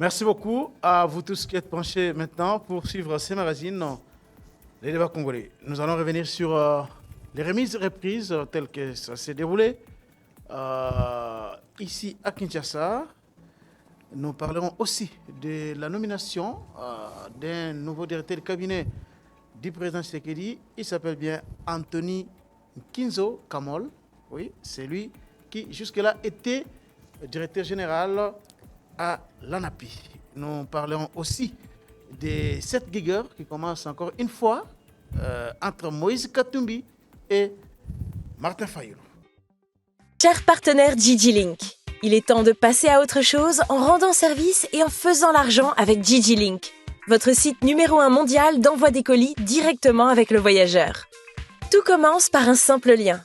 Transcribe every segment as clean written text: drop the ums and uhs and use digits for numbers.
Merci beaucoup à vous tous qui êtes penchés maintenant pour suivre ces magazines, les débats congolais. Nous allons revenir sur les remises et reprises telles que ça s'est déroulé ici à Kinshasa. Nous parlerons aussi de la nomination d'un nouveau directeur de cabinet du président Tshisekedi. Il s'appelle bien Anthony Kinzo Kamol. Oui, c'est lui qui jusque-là était directeur général à l'ANAPI. Nous parlerons aussi des 7 gigas qui commencent encore une fois entre Moïse Katumbi et Martin Fayulu. Cher partenaire DigiLink, il est temps de passer à autre chose en rendant service et en faisant l'argent avec DigiLink, votre site numéro 1 mondial d'envoi des colis directement avec le voyageur. Tout commence par un simple lien.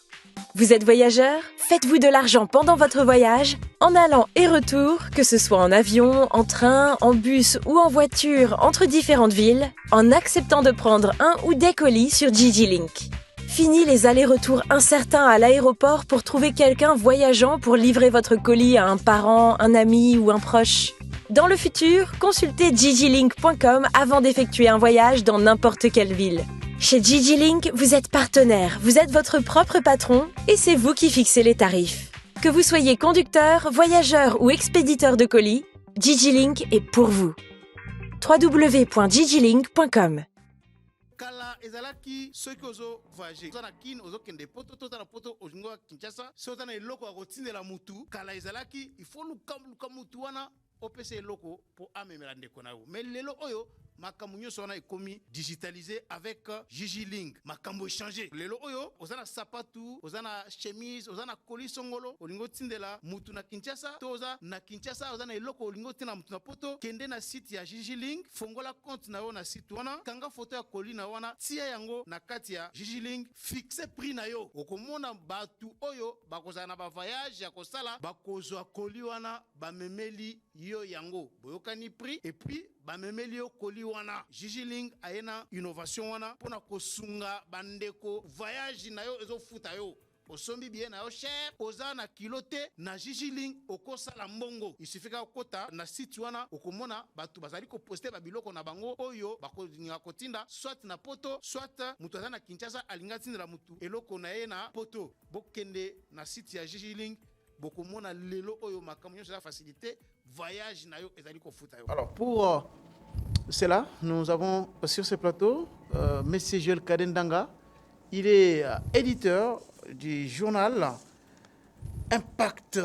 Vous êtes voyageur? Faites-vous de l'argent pendant votre voyage, en allant et retour, que ce soit en avion, en train, en bus ou en voiture entre différentes villes, en acceptant de prendre un ou des colis sur DigiLink. Fini les allers-retours incertains à l'aéroport pour trouver quelqu'un voyageant pour livrer votre colis à un parent, un ami ou un proche. Dans le futur, consultez digilink.com avant d'effectuer un voyage dans n'importe quelle ville. Chez DigiLink, vous êtes partenaire, vous êtes votre propre patron et c'est vous qui fixez les tarifs. Que vous soyez conducteur, voyageur ou expéditeur de colis, DigiLink est pour vous. www.digilink.com. Kala ezalaki soki ozo voyager oza na kin ozokende poto toza na poto olingo ya Kinshasa so oza na eloko ya kotindela mutu kala ezalaki il faut luka mutu wana opesa eloko po amemela ndeko na yo mais lelo oyo makambo nyonso wana ekomi digitalisé avec DigiLink makambo échangé lelo oyo oza na sapatu oza na chemise oza na colis songolo olingo tindela mutu na Kinshasa to oza na Kinshasa oza na eloko olingo tina mutu na poto kende na site ya DigiLink fongola compte na yo na site wana kanga photo ya colis na wana tia yango na kati ya DigiLink fixe prix na yo okomona batu oyo bakozala na ba voyage ya kosala bakozwa colis wana bamemeli yo yango boyokani prix et puis bamemeli yo colis wana DigiLink ayena innovation wana pona kosunga bandeko voyage na yo ezofuta yo osombi bien na yo cher oza na kilote na DigiLink okosala mbongo isifika okota na site wana okomona batu bazali ko poster ba biloko na bango oyo bakolinga kotinda soit na poto soit mutu aza na Kinshasa alinga tindela mutu eloko na ye na poto bokende na site ya DigiLink bokomona lelo oyo makambo nyonso ya facilité voyage na yo ezali kofuta yo. Alors pour cela, nous avons sur ce plateau Monsieur Joël Kadendanga. Il est éditeur du journal Impact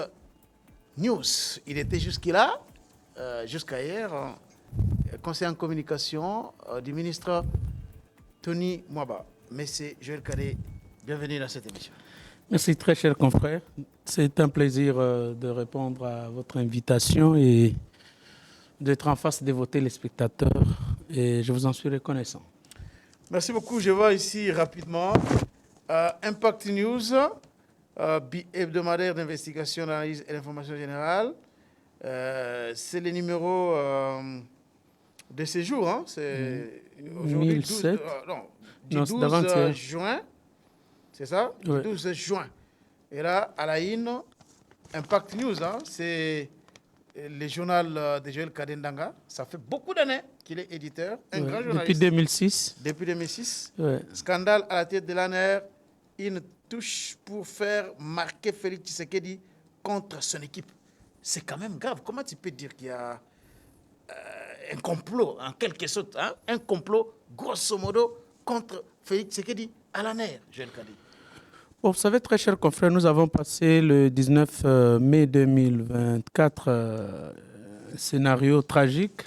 News. Il était jusqu'à hier, conseiller en communication du ministre Tony Mwaba. Monsieur Joël Kadé, bienvenue dans cette émission. Merci très cher confrère. C'est un plaisir de répondre à votre invitation et d'être en face de vos téléspectateurs et je vous en suis reconnaissant. Merci beaucoup. Je vois ici rapidement Impact News, hebdomadaire d'investigation, d'analyse et d'information générale. C'est le numéro de ces jours. Hein. C'est aujourd'hui 12 juin. C'est ça? Oui. 12 juin. Et là, à la une, Impact News, hein, c'est le journal de Joël Kadendanga. Ça fait beaucoup d'années qu'il est éditeur, un grand journaliste. Depuis 2006. Depuis 2006. Ouais. Scandale à la tête de l'ANR, une touche pour faire marquer Félix Tshisekedi contre son équipe. C'est quand même grave. Comment tu peux dire qu'il y a un complot, en quelque sorte, hein, un complot, grosso modo, contre Félix Tshisekedi à l'ANR, Joël Kadendanga? Bon, vous savez, très cher confrère, nous avons passé le 19 mai 2024 un scénario tragique.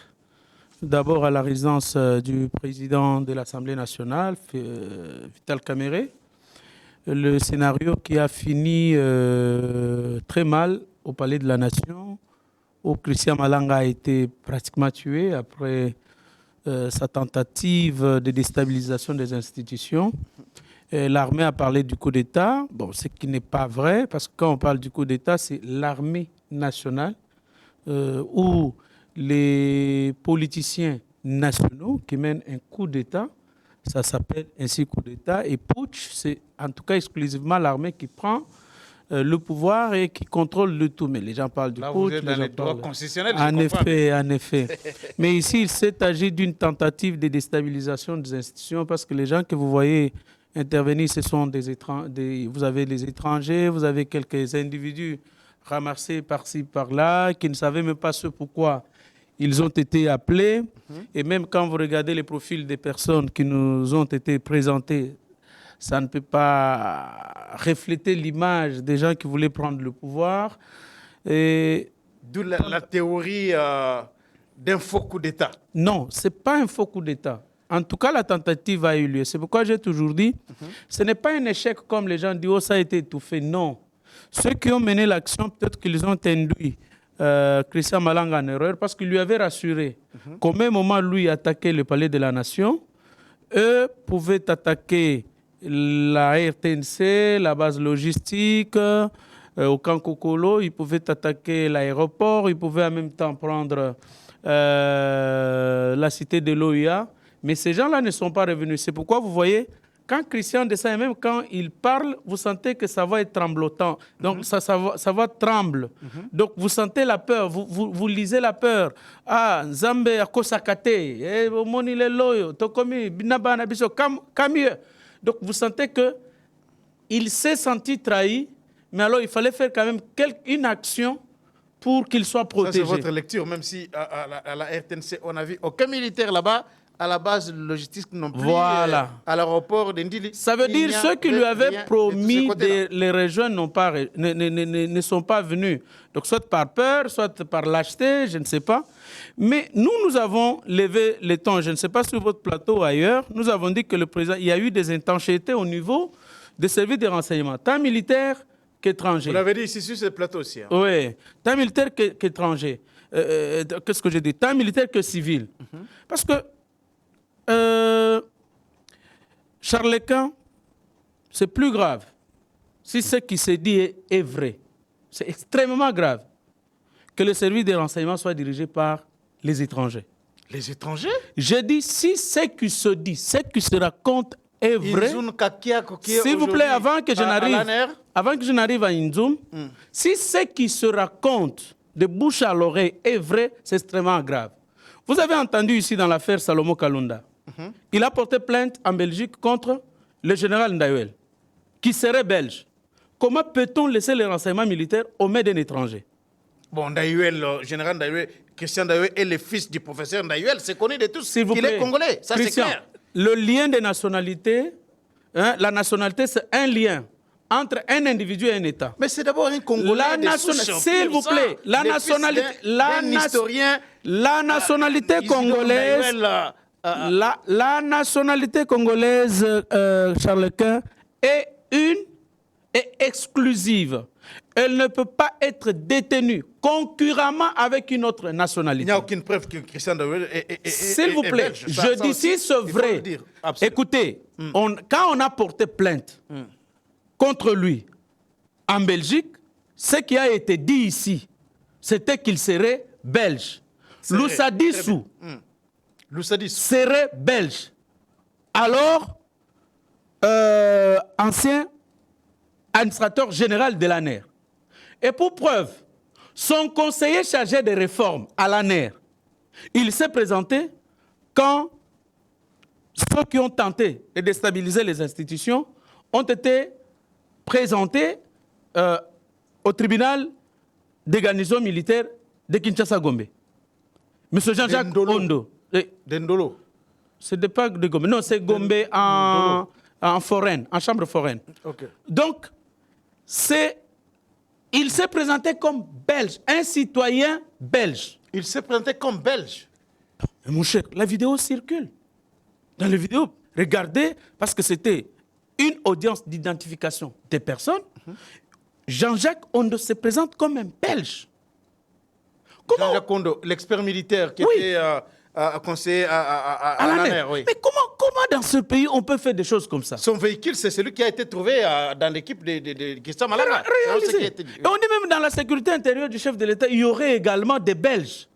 D'abord à la résidence du président de l'Assemblée nationale, Vital Kamerhe. Le scénario qui a fini très mal au Palais de la Nation, où Christian Malanga a été pratiquement tué après sa tentative de déstabilisation des institutions. L'armée a parlé du coup d'État, bon, ce qui n'est pas vrai, parce que quand on parle du coup d'État, c'est l'armée nationale, où les politiciens nationaux qui mènent un coup d'État, ça s'appelle ainsi coup d'État, et putsch, c'est en tout cas exclusivement l'armée qui prend le pouvoir et qui contrôle le tout. Mais les gens parlent du Là, putsch. vous êtes dans les les gens droits parlent- constitutionnels, En je comprends. effet, en effet. Mais ici, il s'est agi d'une tentative de déstabilisation des institutions parce que les gens que vous voyez intervenir, ce sont des étrangers. Vous avez les étrangers, vous avez quelques individus ramassés par-ci, par-là, qui ne savaient même pas ce pourquoi ils ont été appelés. Et même quand vous regardez les profils des personnes qui nous ont été présentées, ça ne peut pas refléter l'image des gens qui voulaient prendre le pouvoir. Et D'où la théorie d'un faux coup d'État. non, ce n'est pas un faux coup d'État. En tout cas, la tentative a eu lieu. C'est pourquoi j'ai toujours dit, ce n'est pas un échec comme les gens disent, oh, ça a été étouffé. Non. Ceux qui ont mené l'action, peut-être qu'ils ont induit Christian Malanga en erreur parce qu'il lui avait rassuré qu'au même moment, lui attaquait le palais de la Nation, eux pouvaient attaquer la RTNC, la base logistique, au camp Kokolo, ils pouvaient attaquer l'aéroport, ils pouvaient en même temps prendre la cité de l'OIA. Mais ces gens-là ne sont pas revenus. C'est pourquoi vous voyez, quand Christian descend, et même quand il parle, vous sentez que sa voix est tremblotant. Donc sa voix tremble. Donc vous sentez la peur, vous lisez la peur. Ah, Nzambe akosakate, moni le loyo, tokomi, binabana biso, kamie. Donc vous sentez que il s'est senti trahi, mais alors il fallait faire quand même une action pour qu'il soit Ça, protégé. c'est votre lecture, même si à la RTNC, on a vu aucun militaire là-bas, à la base logistique non plus, Voilà. à l'aéroport d'Indili. Ça veut dire ceux qui lui avaient promis de de les rejoindre ne sont pas venus. Donc soit par peur, soit par lâcheté, je ne sais pas. Mais nous avons levé le ton. Je ne sais pas sur votre plateau ou ailleurs. Nous avons dit que le président, il y a eu des étanchéités au niveau des services de renseignement, tant militaires qu'étrangers. Vous l'avez dit ici sur ce plateau aussi. Hein. Oui, tant militaire qu'étranger. Qu'est-ce que j'ai dit? Tant militaire que civil. Parce que Charles Quint, c'est plus grave. Si ce qui se dit est vrai, c'est extrêmement grave que le service de renseignement soit dirigé par les étrangers. Les étrangers? Je dis, si ce qui se dit, ce qui se raconte est vrai, s'il vous plaît, avant que je n'arrive à Inzoum, si ce qui se raconte de bouche à l'oreille est vrai, c'est extrêmement grave. Vous avez entendu ici dans l'affaire Salomon Kalunda, il a porté plainte en Belgique contre le général Ndayouel, qui serait belge. Comment peut-on laisser les renseignements militaires aux mains d'un étranger? Bon, Ndayouel, le général Ndayouel, Christian Ndayouel est le fils du professeur Ndayouel, c'est connu de tous. S'il vous Il plaît, est congolais, ça c'est Christian, clair. le lien des nationalités, la nationalité, c'est un lien entre un individu et un État. Mais c'est d'abord un Congolais. S'il vous plaît, la nationalité congolaise, la nationalité congolaise, Charles Quint, est exclusive. Elle ne peut pas être détenue concurremment avec une autre nationalité. Il n'y a aucune preuve que Christian Ndayouel est S'il vous plaît, belge. je dis si c'est vrai. Écoutez, quand on a porté plainte contre lui en Belgique, ce qui a été dit ici, c'était qu'il serait belge. Loussadissou serait belge. Alors, ancien administrateur général de l'ANER. Et pour preuve, son conseiller chargé des réformes à l'ANER, il s'est présenté quand ceux qui ont tenté de déstabiliser les institutions ont été présentés au tribunal des garnisons militaires de Kinshasa-Gombe. Monsieur Jean-Jacques Ondo. Dendolo. Ce n'est pas de Gombe. Non, c'est Gombe en foraine, en chambre foraine. Okay. Donc, il s'est présenté comme belge, un citoyen belge. Il s'est présenté comme belge. Mais mon cher, la vidéo circule. Dans la vidéo, regardez, parce que c'était une audience d'identification des personnes. Jean-Jacques Ondo se présente comme un belge. Jean-Jacques Ondo, l'expert militaire qui était conseiller à l'ANER. Oui. Mais comment dans ce pays on peut faire des choses comme ça? Son véhicule, c'est celui qui a été trouvé dans l'équipe de Christian Malanga. Réalisé. Et on dit même dans la sécurité intérieure du chef de l'État, il y aurait également des Belges.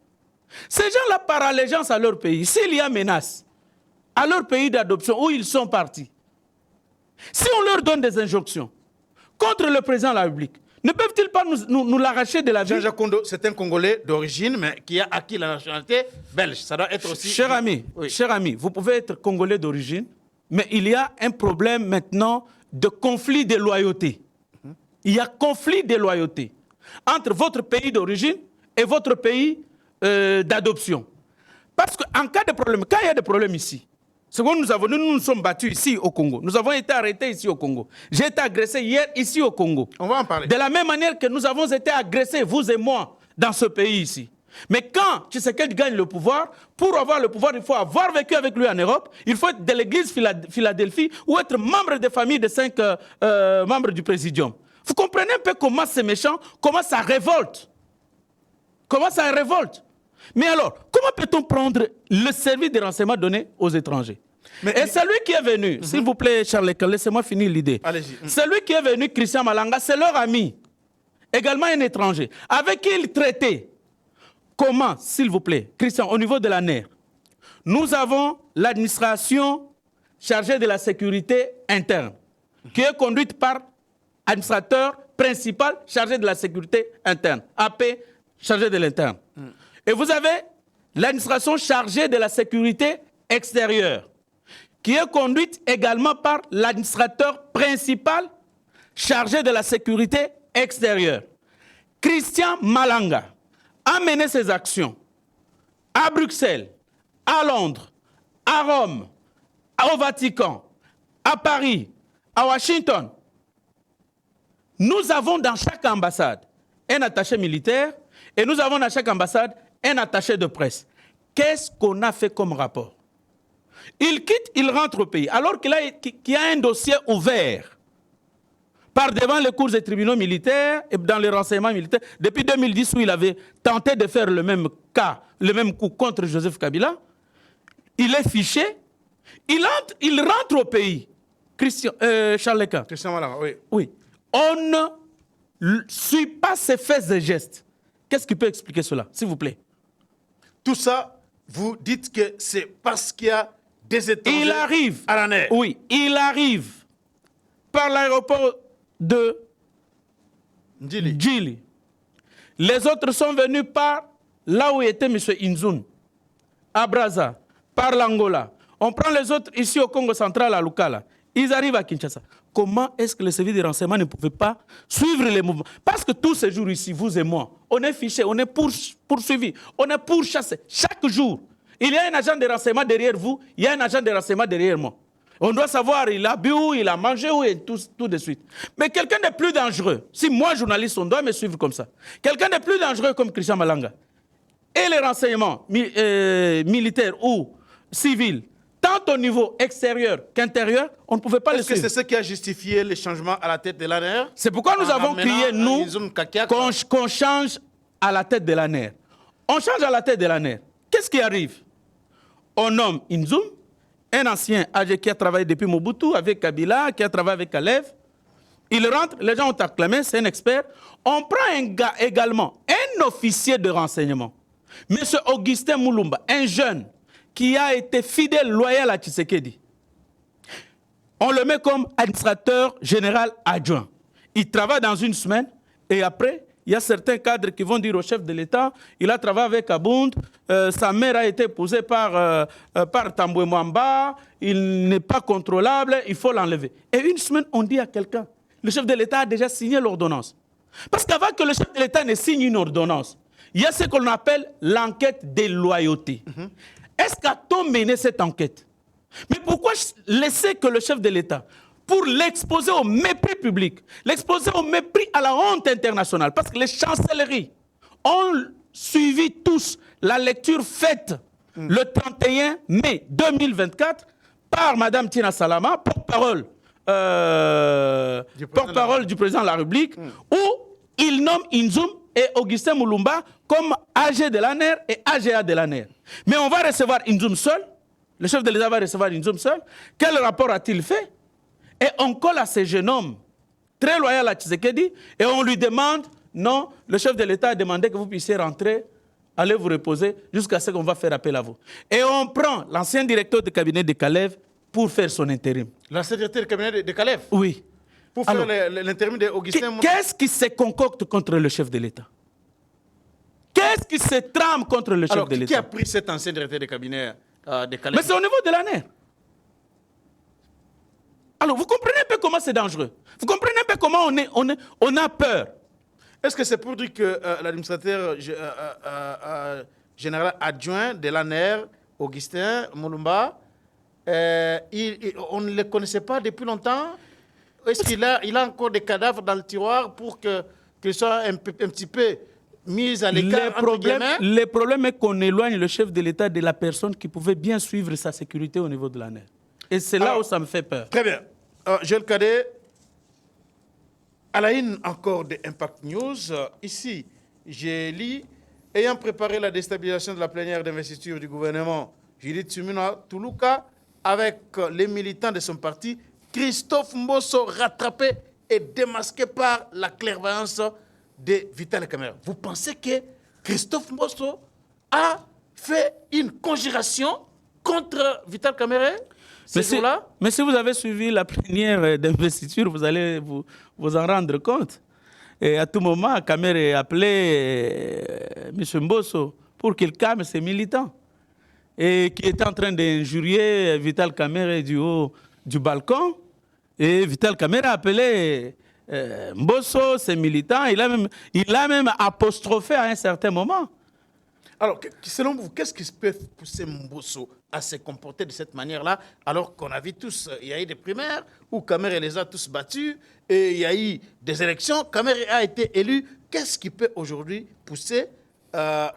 Ces gens-là, par allégeance à leur pays, s'il y a menace à leur pays d'adoption où ils sont partis, si on leur donne des injonctions contre le président de la République, Ne peuvent-ils pas nous l'arracher de la vie? Jean-Jacques Kondo, c'est un Congolais d'origine, mais qui a acquis la nationalité belge. Ça doit être aussi... Cher ami, vous pouvez être Congolais d'origine, mais il y a un problème maintenant de conflit de loyauté. Il y a conflit de loyauté entre votre pays d'origine et votre pays d'adoption. Parce qu'en cas de problème, quand il y a des problèmes ici, c'est que nous nous sommes battus ici au Congo. Nous avons été arrêtés ici au Congo. J'ai été agressé hier ici au Congo. On va en parler. De la même manière que nous avons été agressés, vous et moi, dans ce pays ici. Mais quand Tshisekedi gagne le pouvoir, pour avoir le pouvoir, il faut avoir vécu avec lui en Europe, il faut être de l'église Philadelphie ou être membre des familles de 5 membres du Présidium. Vous comprenez un peu comment c'est méchant, comment ça révolte. Comment ça révolte. Mais alors, comment peut-on prendre le service de renseignement donné aux étrangers? Et celui qui est venu, s'il vous plaît, Charles, laissez-moi finir l'idée. Allez-y. Celui qui est venu, Christian Malanga, c'est leur ami, également un étranger, avec qui il traitait. Comment, s'il vous plaît, Christian, au niveau de la NER, nous avons l'administration chargée de la sécurité interne, qui est conduite par l'administrateur principal chargé de la sécurité interne, AP chargé de l'interne. Et vous avez l'administration chargée de la sécurité extérieure, qui est conduite également par l'administrateur principal chargé de la sécurité extérieure. Christian Malanga a mené ses actions à Bruxelles, à Londres, à Rome, au Vatican, à Paris, à Washington. Nous avons dans chaque ambassade un attaché militaire et nous avons dans chaque ambassade un attaché de presse. Qu'est-ce qu'on a fait comme rapport? Il quitte, il rentre au pays, alors qu'il y a un dossier ouvert par devant les cours des tribunaux militaires et dans les renseignements militaires, depuis 2010 où il avait tenté de faire le même cas, le même coup contre Joseph Kabila. Il est fiché, il rentre au pays. Charles Leca. Christian Malanga, oui. Oui. On ne suit pas ses faits et gestes. Qu'est-ce qui peut expliquer cela, s'il vous plaît? Tout ça, vous dites que c'est parce qu'il y a des étrangers Il arrive, à la NER. oui, il arrive par l'aéroport de Djili. Les autres sont venus par là où était M. Inzoun, à Brazza, par l'Angola. On prend les autres ici au Congo central, à Lukala. Ils arrivent à Kinshasa. Comment est-ce que le service de renseignement ne pouvait pas suivre les mouvements? Parce que tous ces jours ici, vous et moi, on est fichés, on est poursuivis, on est pourchassés. Chaque jour, il y a un agent de renseignement derrière vous, il y a un agent de renseignement derrière moi. On doit savoir, il a bu où, il a mangé où, et tout de suite. Mais quelqu'un de plus dangereux, si moi, journaliste, on doit me suivre comme ça. Quelqu'un de plus dangereux comme Christian Malanga, et les renseignements militaires ou civils, tant au niveau extérieur qu'intérieur, on ne pouvait pas le suivre. Est-ce que c'est ce qui a justifié les changements à la tête de l'ANER? C'est pourquoi nous avons crié, nous, qu'on change à la tête de l'ANER. On change à la tête de l'ANER. Qu'est-ce qui arrive? On nomme Inzoum, un ancien âgé qui a travaillé depuis Mobutu avec Kabila, qui a travaillé avec Kalev. Il rentre, les gens ont acclamé, c'est un expert. On prend un gars également, un officier de renseignement, M. Augustin Moulumba, un jeune qui a été fidèle, loyal à Tshisekedi. On le met comme administrateur général adjoint. Il travaille dans une semaine et après, il y a certains cadres qui vont dire au chef de l'État, il a travaillé avec Abound, sa mère a été épousée par Tamboué Mwamba, il n'est pas contrôlable, il faut l'enlever. Et une semaine, on dit à quelqu'un, le chef de l'État a déjà signé l'ordonnance. Parce qu'avant que le chef de l'État ne signe une ordonnance, il y a ce qu'on appelle l'enquête des loyautés. Est-ce qu'a-t-on mené cette enquête? Mais pourquoi laisser que le chef de l'État, pour l'exposer au mépris public, l'exposer au mépris à la honte internationale, parce que les chancelleries ont suivi tous la lecture faite le 31 mai 2024 par Mme Tina Salama, porte-parole du président de la République, où il nomme Inzoum et Augustin Moulumba comme AG de l'ANER et AGA de l'ANER. Mais on va recevoir Inzoum seul, le chef de l'État va recevoir Inzoum seul. Quel rapport a-t-il fait? Et on colle à ces jeunes hommes très loyaux à Tshisekedi et on lui demande, non, le chef de l'État a demandé que vous puissiez rentrer, aller vous reposer jusqu'à ce qu'on va faire appel à vous. Et on prend l'ancien directeur de cabinet de Kalev pour faire son intérim. L'ancien directeur de cabinet de Kalev? Oui. Pour faire Alors, l'intérim d'Augustin. Qu'est-ce qui se concocte contre le chef de l'État? Qu'est-ce qui se trame contre le chef de l'État? Qui a pris cet ancien directeur de cabinet de Calais? Mais c'est au niveau de l'ANER. Alors, vous comprenez un peu comment c'est dangereux. Vous comprenez un peu comment on a peur. Est-ce que c'est pour dire que l'administrateur général adjoint de l'ANER, Augustin Mulumba, on ne le connaissait pas depuis longtemps? Est-ce qu'il a entre des cadavres dans le tiroir pour qu'il soit un petit peu mis à l'écart? Le problème est qu'on éloigne le chef de l'État de la personne qui pouvait bien suivre sa sécurité au niveau de l'ANER. Et c'est là où ça me fait peur. Très bien. Joël Cadet, à la une encore de Impact News, ici, j'ai lu, ayant préparé la déstabilisation de la plénière d'investiture du gouvernement, Judith Suminwa Tuluka, avec les militants de son parti, Christophe Mbosso rattrapé et démasqué par la clairvoyance de Vital Kamerhe. Vous pensez que Christophe Mbosso a fait une conjuration contre Vital Kamerhe? Mais si vous avez suivi la plénière d'investiture, vous allez vous en rendre compte. Et à tout moment, Kamerhe appelait M. Mbosso pour qu'il calme ses militants. Et qui était en train d'injurier Vital Kamerhe du haut du balcon. Et Vital Kamerhe a appelé Mbosso, ses militants. Il a même apostrophé à un certain moment. Alors, selon vous, qu'est-ce qui peut pousser Mbosso à se comporter de cette manière-là, alors qu'on a vu tous, il y a eu des primaires où Kamerhe les a tous battus, et il y a eu des élections, Kamerhe a été élu. Qu'est-ce qui peut aujourd'hui pousser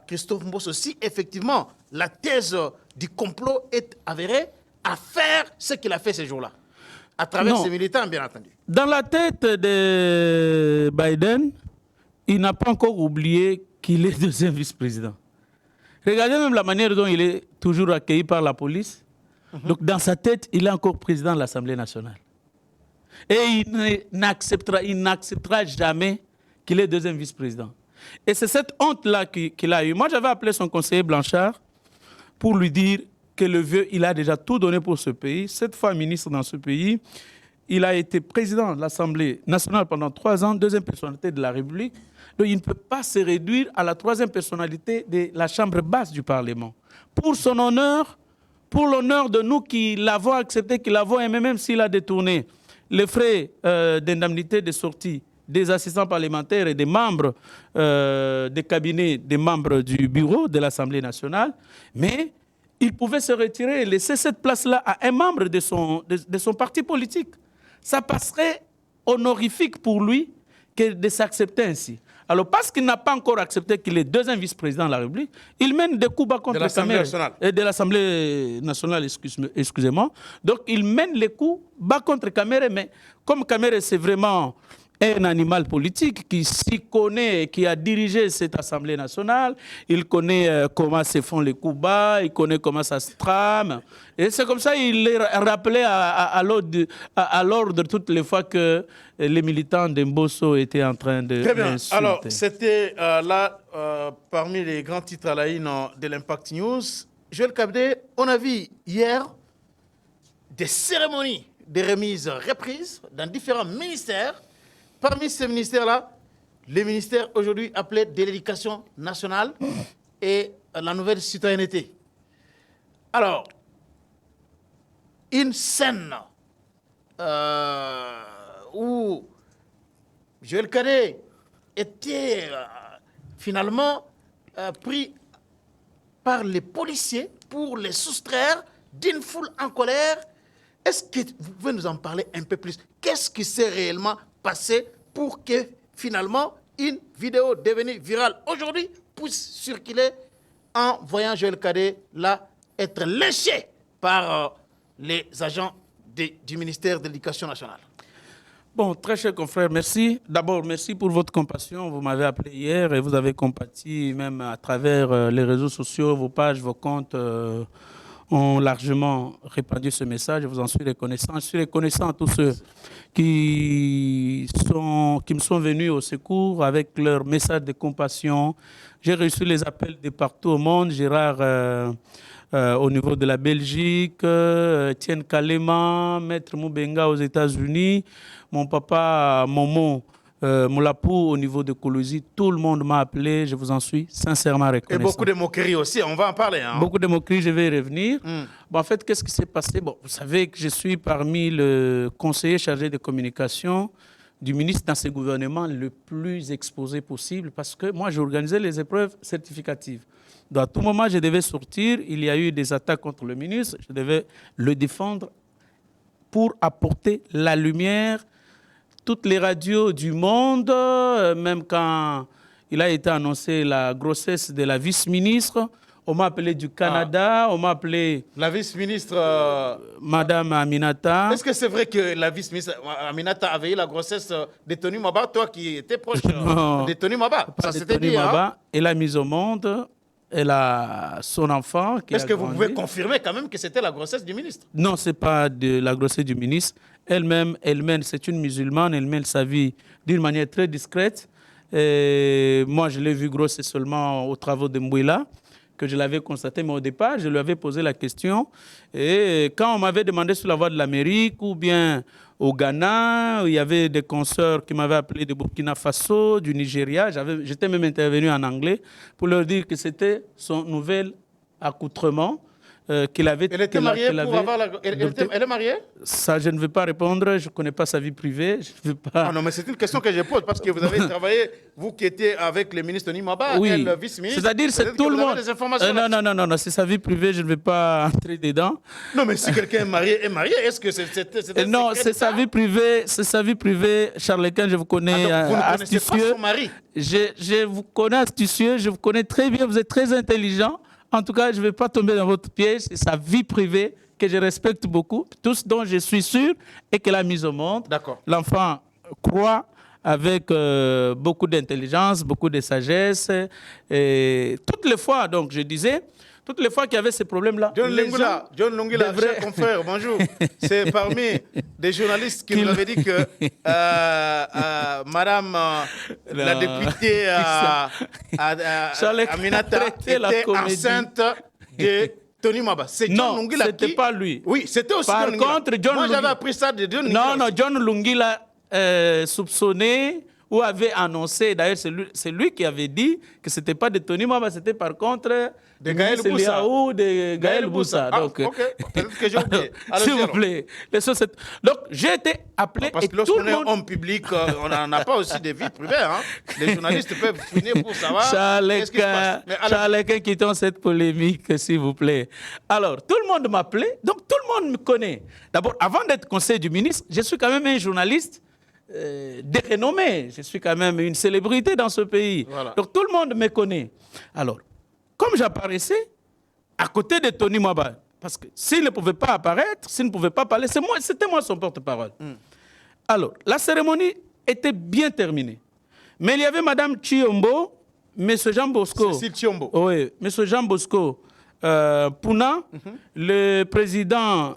Christophe Mbosso, si effectivement la thèse du complot est avérée, à faire ce qu'il a fait ces jours-là, à travers ses militants, bien entendu? Dans la tête de Biden, il n'a pas encore oublié qu'il est deuxième vice-président. Regardez même la manière dont il est toujours accueilli par la police. Donc dans sa tête, il est encore président de l'Assemblée nationale. Et il n'acceptera jamais qu'il est deuxième vice-président. Et c'est cette honte-là qu'il a eue. Moi, j'avais appelé son conseiller Blanchard pour lui dire que le vieux, il a déjà tout donné pour ce pays. 7 fois ministre dans ce pays. Il a été président de l'Assemblée nationale pendant 3 ans, deuxième personnalité de la République. Donc, il ne peut pas se réduire à la troisième personnalité de la Chambre basse du Parlement. Pour son honneur, pour l'honneur de nous qui l'avons accepté, qui l'avons aimé, même s'il a détourné les frais d'indemnité de sortie des assistants parlementaires et des membres des cabinets des membres du bureau de l'Assemblée nationale, mais il pouvait se retirer et laisser cette place-là à un membre de son parti politique. Ça passerait honorifique pour lui que de s'accepter ainsi. Alors, parce qu'il n'a pas encore accepté qu'il est deuxième vice-président de la République, il mène des coups bas contre Kamerhe. De l'Assemblée nationale, excusez-moi. Donc, il mène les coups bas contre Kamerhe, mais comme Kamerhe, c'est vraiment un animal politique qui s'y connaît, qui a dirigé cette Assemblée nationale, il connaît comment se font les coups bas, il connaît comment ça se trame. Et c'est comme ça qu'il est rappelé à l'ordre toutes les fois que les militants de Mbosso étaient en train de Très bien. l'insulter. Alors, c'était là, parmi les grands titres à la une de l'Impact News. Joël Cadet, on a vu hier des cérémonies de remise reprises dans différents ministères. Parmi ces ministères-là, les ministères aujourd'hui appelés de l'éducation nationale et la nouvelle citoyenneté. Alors, une scène où Joël Cadet était finalement pris par les policiers pour les soustraire d'une foule en colère. Est-ce que vous pouvez nous en parler un peu plus? Qu'est-ce qui s'est réellement passé pour que finalement une vidéo devenue virale aujourd'hui puisse circuler en voyant Joël Cadet là être léché par les agents du ministère de l'Éducation nationale? Bon, très cher confrère, merci. D'abord, merci pour votre compassion. Vous m'avez appelé hier et vous avez compati même à travers les réseaux sociaux, vos pages, vos comptes ont largement répandu ce message. Je vous en suis reconnaissant. Je suis reconnaissant à tous ceux qui me sont venus au secours avec leur message de compassion. J'ai reçu les appels de partout au monde. Gérard au niveau de la Belgique, Tienne Kalema, Maître Moubenga aux États-Unis, mon papa Momo Moulapou au niveau de Colosie. Tout le monde m'a appelé, je vous en suis sincèrement reconnaissant. Et beaucoup de moqueries aussi, on va en parler. Hein. Beaucoup de moqueries, je vais y revenir. Bon, en fait, qu'est-ce qui s'est passé? Bon, vous savez que je suis parmi le conseiller chargé de communication du ministre dans ce gouvernement le plus exposé possible parce que moi, j'ai organisé les épreuves certificatives. Donc, à tout moment, je devais sortir. Il y a eu des attaques contre le ministre. Je devais le défendre pour apporter la lumière. Toutes les radios du monde, même quand il a été annoncé la grossesse de la vice-ministre, on m'a appelé du Canada, on m'a appelé... La vice-ministre... Madame Aminata. Est-ce que c'est vrai que la vice-ministre Aminata avait eu la grossesse de Tony Maba, toi qui étais proche de Tony Maba? Ça s'était dit, hein? Elle a mis au monde, elle a son enfant. Est-ce que vous pouvez confirmer quand même que c'était la grossesse du ministre? Non, ce n'est pas de la grossesse du ministre. Elle-même, c'est une musulmane, elle mène sa vie d'une manière très discrète. Et moi, je l'ai vue grosse seulement aux travaux de Mbouila, que je l'avais constaté, mais au départ, je lui avais posé la question. Et quand on m'avait demandé sur la voie de l'Amérique ou bien au Ghana, il y avait des consoeurs qui m'avaient appelé de Burkina Faso, du Nigeria. J'étais même intervenu en anglais pour leur dire que c'était son nouvel accoutrement. Qu'il avait, elle était mariée pour avoir la... Elle est mariée? Ça, je ne vais pas répondre. Je ne connais pas sa vie privée. Je ne veux pas... Ah non, mais c'est une question que je pose parce que vous avez travaillé, vous qui étiez avec le ministre Tony Maba, oui. le vice-ministre. C'est-à-dire c'est tout le monde. Non, c'est sa vie privée. Je ne vais pas entrer dedans. Non, mais si quelqu'un est marié, est-ce que c'est non, c'est sa vie privée. C'est sa vie privée. Charles-Quint, je vous connais astucieux. Vous ne connaissez pas son mari? Je vous connais astucieux. Je vous connais très bien. Vous êtes très intelligent. En tout cas, je ne vais pas tomber dans votre piège. C'est sa vie privée que je respecte beaucoup. Tout ce dont je suis sûr est qu'elle a mis au monde. L'enfant croit avec beaucoup d'intelligence, beaucoup de sagesse. Et toutes les fois, donc, je disais, toutes les fois qu'il y avait ces problèmes-là... John Lungila, cher confrère, bonjour. C'est parmi des journalistes qui nous avaient dit que Madame la députée Aminata était enceinte de Tony Maba. C'est John Lungila qui... Non, ce n'était pas lui. Oui, c'était aussi Par John Lungila. Contre, John Moi, Lungila... j'avais appris ça de John Lungila. Non, John Lungila soupçonné ou avait annoncé, d'ailleurs c'est lui qui avait dit que ce n'était pas de Tony Maba, c'était par contre de Gaël Boussa. Ou de Gaël Boussa. Donc, ok, peut-être que j'ai oublié. S'il vous plaît. Donc, j'ai été appelé... Parce que lorsqu'on est homme public, on n'en a pas aussi de vie privée. Hein. Les journalistes peuvent finir pour savoir ce qui se passe. Charles-Quint, quittons cette polémique, s'il vous plaît. Alors, tout le monde m'appelait, donc tout le monde me connaît. D'abord, avant d'être conseiller du ministre, je suis quand même un journaliste de renommée. Je suis quand même une célébrité dans ce pays. Voilà. Donc tout le monde me connaît. Alors, comme j'apparaissais à côté de Tony Maba, parce que s'il ne pouvait pas apparaître, s'il ne pouvait pas parler, c'était moi son porte-parole. Alors, la cérémonie était bien terminée. Mais il y avait Madame Chiombo, M. Jean Bosco. Cécile Chiombo. Oui, M. Jean Bosco Pouna, le président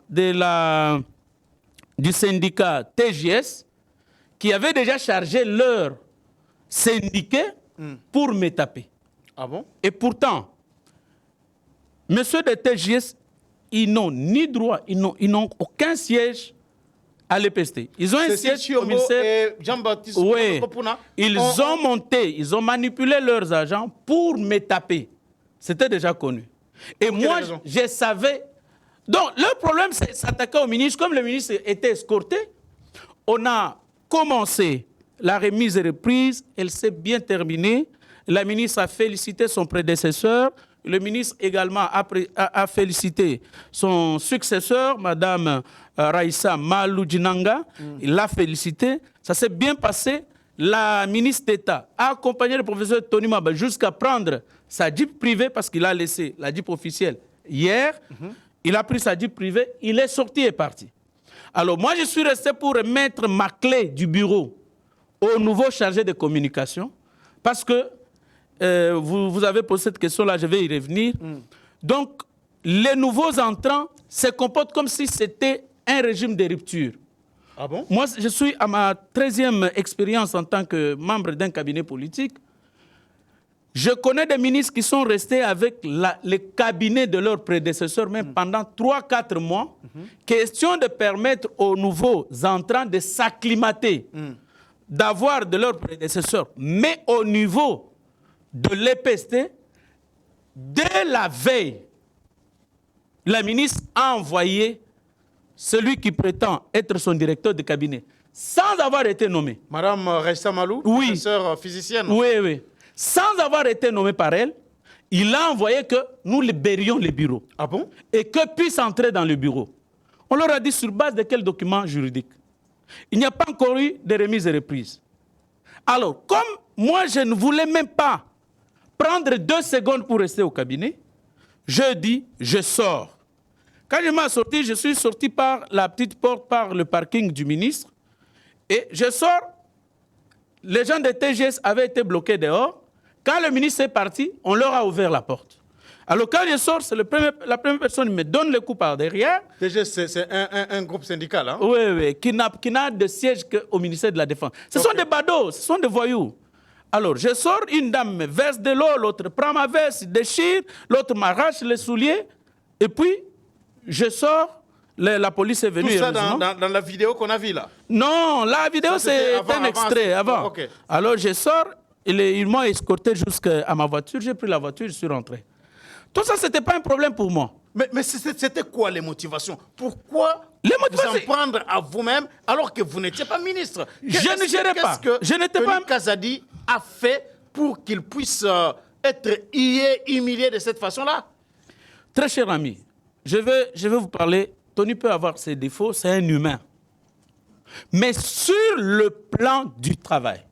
du syndicat TJS, qui avait déjà chargé leur syndiqué pour me taper. Ah bon? Et pourtant, messieurs de TJS, ils n'ont ni droit, ils n'ont aucun siège à l'EPST. Ils ont un siège au ministère. Et Jean-Baptiste Pouna. Ils ont monté, ils ont manipulé leurs agents pour me taper. C'était déjà connu. Et moi, je savais. Donc, leur problème, c'est s'attaquer au ministre. Comme le ministre était escorté, on a commencé la remise et reprise, elle s'est bien terminée. La ministre a félicité son prédécesseur. Le ministre également a félicité son successeur, Mme Raissa Maloudjinanga. Il l'a félicité. Ça s'est bien passé. La ministre d'État a accompagné le professeur Tony Maba jusqu'à prendre sa Jeep privée parce qu'il a laissé la Jeep officielle hier. Il a pris sa Jeep privée. Il est sorti et est parti. Alors, moi, je suis resté pour remettre ma clé du bureau au nouveau chargé de communication parce que vous avez posé cette question-là, je vais y revenir. Donc, les nouveaux entrants se comportent comme si c'était un régime de rupture. Ah bon? Moi, je suis à ma 13e expérience en tant que membre d'un cabinet politique. Je connais des ministres qui sont restés avec les cabinets de leurs prédécesseurs même pendant 3-4 mois. Question de permettre aux nouveaux entrants de s'acclimater, d'avoir de leurs prédécesseurs. Mais au niveau de l'EPST, dès la veille, la ministre a envoyé celui qui prétend être son directeur de cabinet, sans avoir été nommé. Madame Ressa Malou, oui. professeure physicienne. Oui, oui. Sans avoir été nommé par elle, il a envoyé que nous libérions les bureaux. Ah bon? Et que puissent entrer dans le bureau. On leur a dit sur base de quel document juridique. Il n'y a pas encore eu de remise et reprise. Alors, comme moi, je ne voulais même pas prendre 2 secondes pour rester au cabinet, je dis, je sors. Quand je m'en sorti, je suis sorti par la petite porte, par le parking du ministre. Et je sors. Les gens de TGS avaient été bloqués dehors. Quand le ministre est parti, on leur a ouvert la porte. Alors quand je sors, c'est la première personne qui me donne le coup par derrière. TGS, c'est un groupe syndical, hein? Oui, oui, qui n'a de siège qu'au ministère de la Défense. Ce sont des badauds, ce sont des voyous. Alors, je sors, une dame me verse de l'eau, l'autre prend ma veste, déchire, l'autre m'arrache les souliers. Et puis, je sors, la police est venue. Tout ça dans la vidéo qu'on a vue là? Non, la vidéo, c'est un extrait avant. Okay. Alors, je sors, ils m'ont escorté jusqu'à ma voiture, j'ai pris la voiture, je suis rentré. Tout ça, ce n'était pas un problème pour moi. Mais c'était quoi les motivations? Pourquoi vous en prendre à vous-même alors que vous n'étiez pas ministre? Je ne gérais pas. Je n'étais pas. Kazadi a fait pour qu'il puisse être humilié de cette façon-là? Très cher ami, je vais vous parler. Tony peut avoir ses défauts, c'est un humain. Mais sur le plan du travail,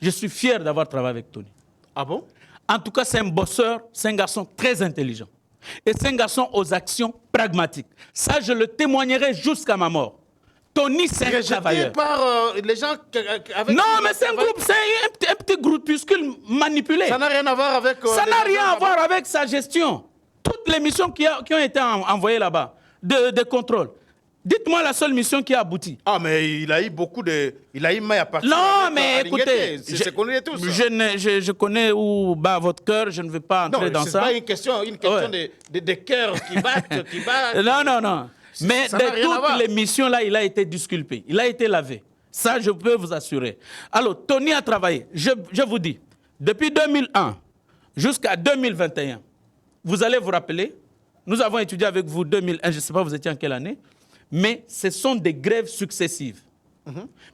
je suis fier d'avoir travaillé avec Tony. Ah bon? En tout cas, c'est un bosseur, c'est un garçon très intelligent. Et c'est un garçon aux actions pragmatiques. Ça, je le témoignerai jusqu'à ma mort. Tony, c'est un travailleur. Par les gens avec... Non, mais c'est un groupe, c'est un petit groupuscule manipulé. Ça n'a rien à voir avec... ça n'a rien à voir avec sa gestion. Toutes les missions qui ont été envoyées là-bas, de contrôle. Dites-moi la seule mission qui a abouti. Ah, mais il a eu beaucoup de... Il a eu maille à partir. Non, mais écoutez... Je connais tous. Je connais où bat votre cœur, je ne vais pas entrer dans ça. Non, c'est pas une question de cœur qui battent, qui battent. Non. Mais de toutes les missions-là, il a été disculpé. Il a été lavé. Ça, je peux vous assurer. Alors, Tony a travaillé. Je vous dis, depuis 2001 jusqu'à 2021, vous allez vous rappeler, nous avons étudié avec vous 2001, je ne sais pas vous étiez en quelle année, mais ce sont des grèves successives.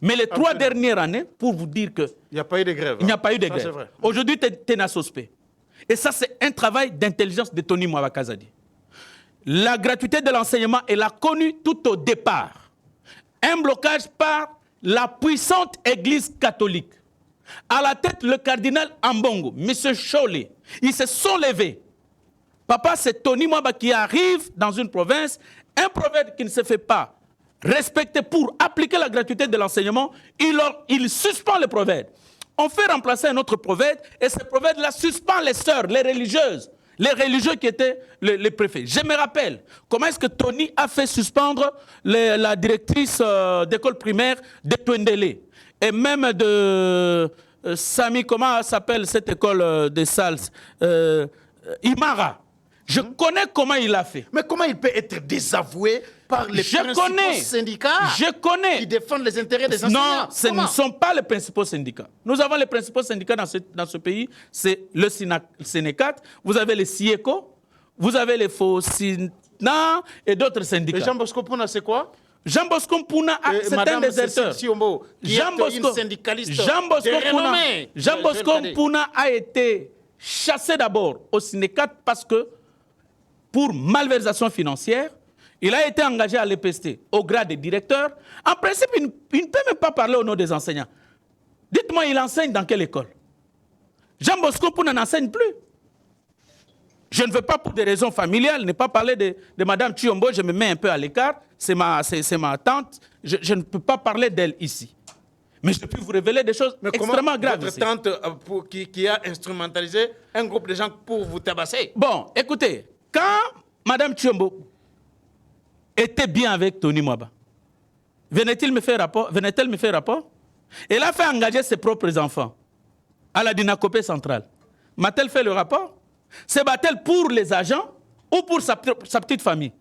Mais les 3 dernières années, pour vous dire que... Il n'y a pas eu de grève. Il n'y a pas eu de grève. Aujourd'hui, Tenasospé. Et ça, c'est un travail d'intelligence de Tony Mwaba Kazadi. La gratuité de l'enseignement, elle a connu tout au départ un blocage par la puissante Église catholique. À la tête, le cardinal Ambongo, M. Cholé. Ils se sont levés. Papa, c'est Tony Mwaba qui arrive dans une province, un prophète qui ne se fait pas respecter pour appliquer la gratuité de l'enseignement, il suspend le prophète. On fait remplacer un autre prophète et ce prophète-là suspend les sœurs, les religieuses. Les religieux qui étaient les préfets. Je me rappelle comment est-ce que Tony a fait suspendre la directrice d'école primaire de Twendele et même de Sami, comment s'appelle cette école de Sals, Imara. Je connais comment il a fait. Mais comment il peut être désavoué par les principaux syndicats qui défendent les intérêts des enseignants? Non, ce ne sont pas les principaux syndicats. Nous avons les principaux syndicats dans ce pays. C'est le Sénécat, vous avez les SIECO, vous avez les FOSINA et d'autres syndicats. Et Jean Bosco Puna, c'est quoi? Jean Bosco Puna, c'est un déserteur. Jean Bosco Puna a été chassé d'abord au Sénécat parce que pour malversation financière, il a été engagé à l'EPST au grade de directeur. En principe, il ne peut même pas parler au nom des enseignants. Dites-moi, il enseigne dans quelle école? Jean Bosco Puna n'enseigne plus. Je ne veux pas, pour des raisons familiales, ne pas parler de Mme Chiombo, je me mets un peu à l'écart. C'est ma tante. Je ne peux pas parler d'elle ici. Mais je peux vous révéler des choses extrêmement graves. Votre tante qui a instrumentalisé un groupe de gens pour vous tabasser? Bon, écoutez, quand Mme Chiombo était bien avec Tony Mwaba, venait-elle me faire rapport? Elle a fait engager ses propres enfants à la dynacopée centrale. M'a-t-elle fait le rapport? Se bat-elle pour les agents ou pour sa petite famille?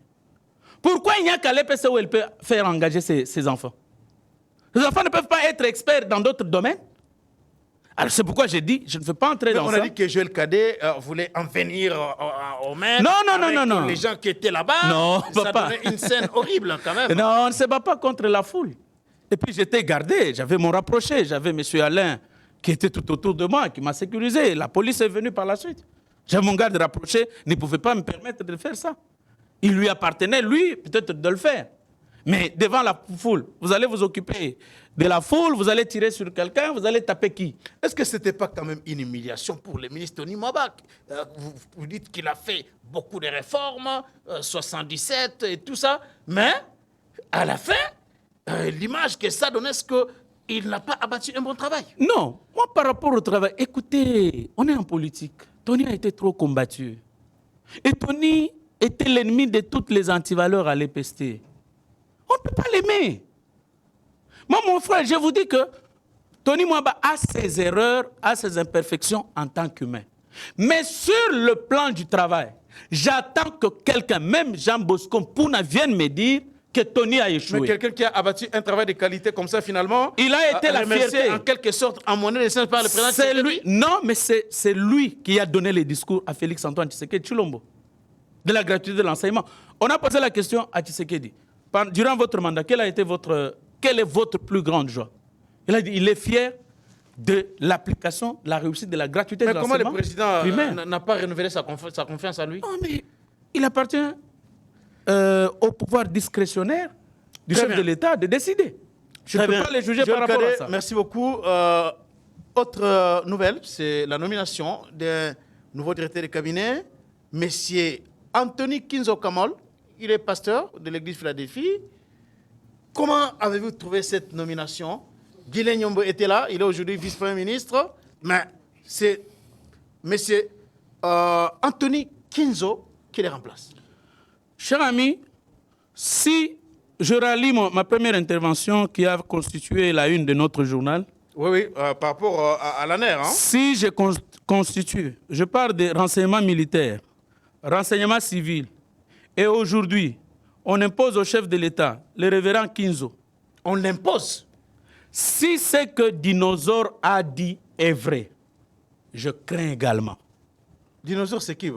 Pourquoi il n'y a qu'à l'EPC où elle peut faire engager ses enfants? Les enfants ne peuvent pas être experts dans d'autres domaines. Alors c'est pourquoi j'ai dit, je ne veux pas entrer dans ça. On a dit que Joël Cadet voulait en venir au maire. Non. Les gens qui étaient là-bas. Non, ça papa. donnait une scène horrible quand même. Non, on ne se bat pas contre la foule. Et puis j'étais gardé, j'avais mon rapproché, j'avais M. Alain qui était tout autour de moi, qui m'a sécurisé. La police est venue par la suite. J'avais mon garde rapproché, ne pouvait pas me permettre de faire ça. Il lui appartenait, lui, peut-être de le faire. Mais devant la foule, vous allez vous occuper de la foule, vous allez tirer sur quelqu'un, vous allez taper qui? Est-ce que ce n'était pas quand même une humiliation pour le ministre Tony Mabak? Vous dites qu'il a fait beaucoup de réformes, 77 et tout ça, mais à la fin, l'image que ça donnait, c'est qu'il n'a pas abattu un bon travail. Non, moi par rapport au travail, écoutez, on est en politique. Tony a été trop combattu. Et Tony était l'ennemi de toutes les antivaleurs à l'EPST. On ne peut pas l'aimer. Moi, mon frère, je vous dis que Tony Mwaba a ses erreurs, a ses imperfections en tant qu'humain. Mais sur le plan du travail, j'attends que quelqu'un, même Jean Bosco Pouna, vienne me dire que Tony a échoué. Mais quelqu'un qui a abattu un travail de qualité comme ça, finalement, il a été la fierté. En quelque sorte, en monnaie de par le président c'est lui. Non, mais c'est lui qui a donné les discours à Félix-Antoine Tshisekedi Tshilombo de la gratuité de l'enseignement. On a posé la question à Tshisekedi. Durant votre mandat, quelle est votre plus grande joie? Il a dit il est fier de l'application, de la réussite de la gratuité de l'enseignement. Mais comment le président n'a pas renouvelé sa confiance en lui? Oh, mais il appartient au pouvoir discrétionnaire du chef de l'État de décider. Je ne peux pas les juger par rapport à ça. Merci beaucoup. Autre nouvelle, c'est la nomination d'un nouveau directeur de cabinet, M. Anthony Kinzo Kamol. Il est pasteur de l'église Philadelphie. Comment avez-vous trouvé cette nomination? Guylaine Nyombo était là, il est aujourd'hui vice-premier ministre, mais c'est M. Anthony Kinzo qui les remplace. Cher ami, si je rallie ma première intervention qui a constitué la une de notre journal. Oui, par rapport à l'ANER. Hein? Si je parle des renseignements militaires, renseignements civils, et aujourd'hui, on impose au chef de l'État, le révérend Kinzo. On l'impose. Si ce que Dinosaure a dit est vrai, je crains également. Dinosaure, c'est qui?